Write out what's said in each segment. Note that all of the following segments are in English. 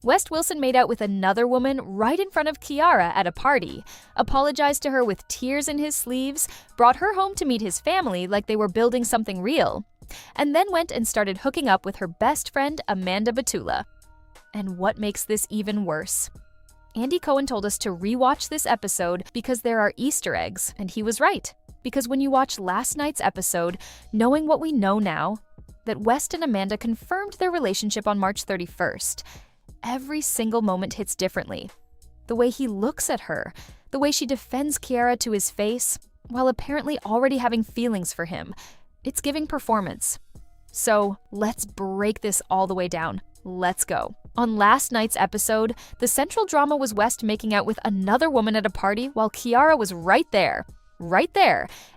West Wilson made out with another woman right in front of Ciara at a party, apologized to her with tears in his sleeves, brought her home to meet his family like they were building something real, and then went and started hooking up with her best friend Amanda Batula. And what makes this even worse? Andy Cohen told us to rewatch this episode because there are Easter eggs, and he was right. Because when you watch last night's episode, knowing what we know now, that West and Amanda confirmed their relationship on March 31st, every single moment hits differently. The way he looks at her, the way she defends Ciara to his face, while apparently already having feelings for him, it's giving performance. So let's break this all the way down. Let's go. On last night's episode, the central drama was West making out with another woman at a party while Ciara was right there,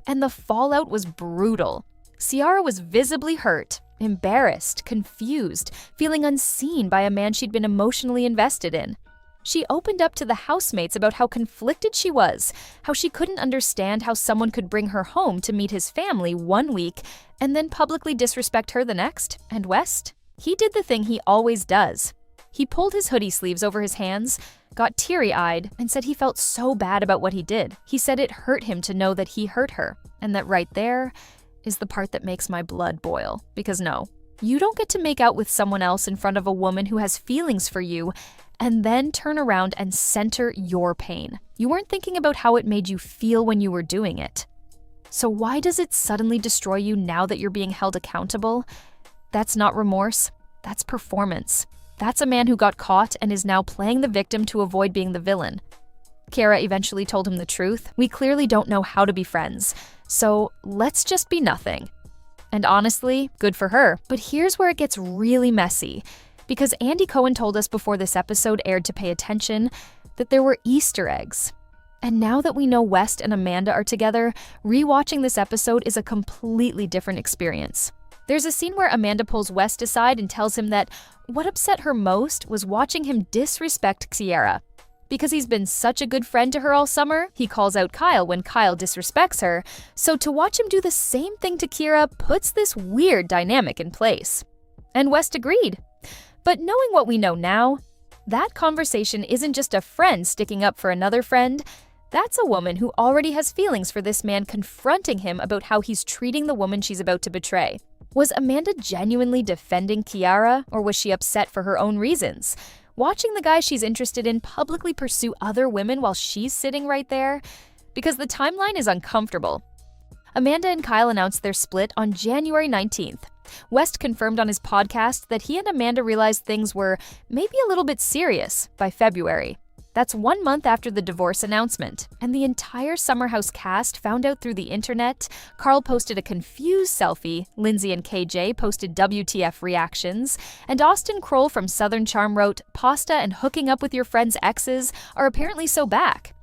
and the fallout was brutal. Ciara was visibly hurt, embarrassed, confused, feeling unseen by a man she'd been emotionally invested in. She opened up to the housemates about how conflicted she was, how she couldn't understand how someone could bring her home to meet his family one week and then publicly disrespect her the next. And West? He did the thing he always does. He pulled his hoodie sleeves over his hands, got teary-eyed, and said he felt so bad about what he did. He said it hurt him to know that he hurt her, and that right there is the part that makes my blood boil. Because no, you don't get to make out with someone else in front of a woman who has feelings for you and then turn around and center your pain. You weren't thinking about how it made you feel when you were doing it. So why does it suddenly destroy you now that you're being held accountable? That's not remorse, that's performance. That's a man who got caught and is now playing the victim to avoid being the villain. Ciara eventually told him the truth. We clearly don't know how to be friends, so let's just be nothing. And honestly, good for her. But here's where it gets really messy. Because Andy Cohen told us before this episode aired to pay attention that there were Easter eggs. And now that we know West and Amanda are together, rewatching this episode is a completely different experience. There's a scene where Amanda pulls West aside and tells him that what upset her most was watching him disrespect Ciara. Because he's been such a good friend to her all summer, he calls out Kyle when Kyle disrespects her, so to watch him do the same thing to Ciara puts this weird dynamic in place. And West agreed. But knowing what we know now, that conversation isn't just a friend sticking up for another friend. That's a woman who already has feelings for this man confronting him about how he's treating the woman she's about to betray. Was Amanda genuinely defending Ciara, or was she upset for her own reasons? Watching the guy she's interested in publicly pursue other women while she's sitting right there? Because the timeline is uncomfortable. Amanda and Kyle announced their split on January 19th. West confirmed on his podcast that he and Amanda realized things were maybe a little bit serious by February. That's 1 month after the divorce announcement, and the entire Summer House cast found out through the internet. Carl posted a confused selfie, Lindsay and KJ posted WTF reactions, and Austin Kroll from Southern Charm wrote, "Pasta and hooking up with your friends' exes are apparently so back."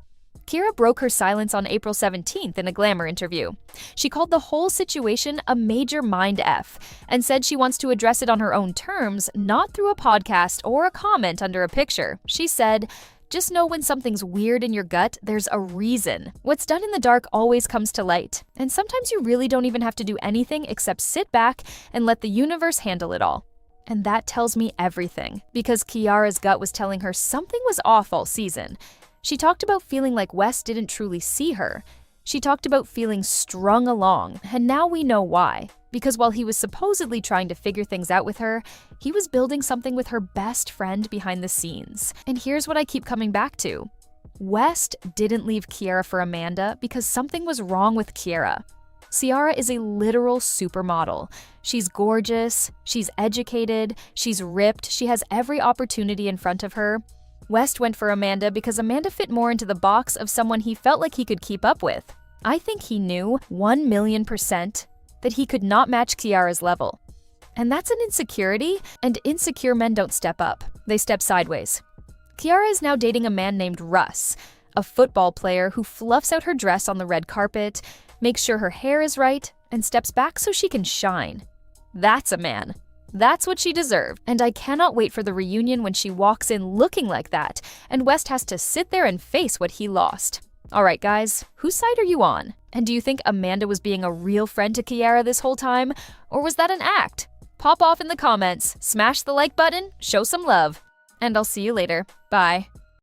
Ciara broke her silence on April 17th in a Glamour interview. She called the whole situation a major mind F and said she wants to address it on her own terms, not through a podcast or a comment under a picture. She said, "Just know when something's weird in your gut, there's a reason. What's done in the dark always comes to light. And sometimes you really don't even have to do anything except sit back and let the universe handle it all." And that tells me everything, because Ciara's gut was telling her something was off all season. She talked about feeling like West didn't truly see her. She talked about feeling strung along, and now we know why. Because while he was supposedly trying to figure things out with her, he was building something with her best friend behind the scenes. And here's what I keep coming back to. West didn't leave Ciara for Amanda because something was wrong with Ciara. Ciara is a literal supermodel. She's gorgeous, she's educated, she's ripped, she has every opportunity in front of her. West went for Amanda because Amanda fit more into the box of someone he felt like he could keep up with. I think he knew 1,000,000% that he could not match Ciara's level. And that's an insecurity, and insecure men don't step up. They step sideways. Ciara is now dating a man named Russ, a football player who fluffs out her dress on the red carpet, makes sure her hair is right, and steps back so she can shine. That's a man. That's what she deserved, and I cannot wait for the reunion when she walks in looking like that, and West has to sit there and face what he lost. All right, guys, whose side are you on? And do you think Amanda was being a real friend to Ciara this whole time, or was that an act? Pop off in the comments, smash the like button, show some love. And I'll see you later. Bye.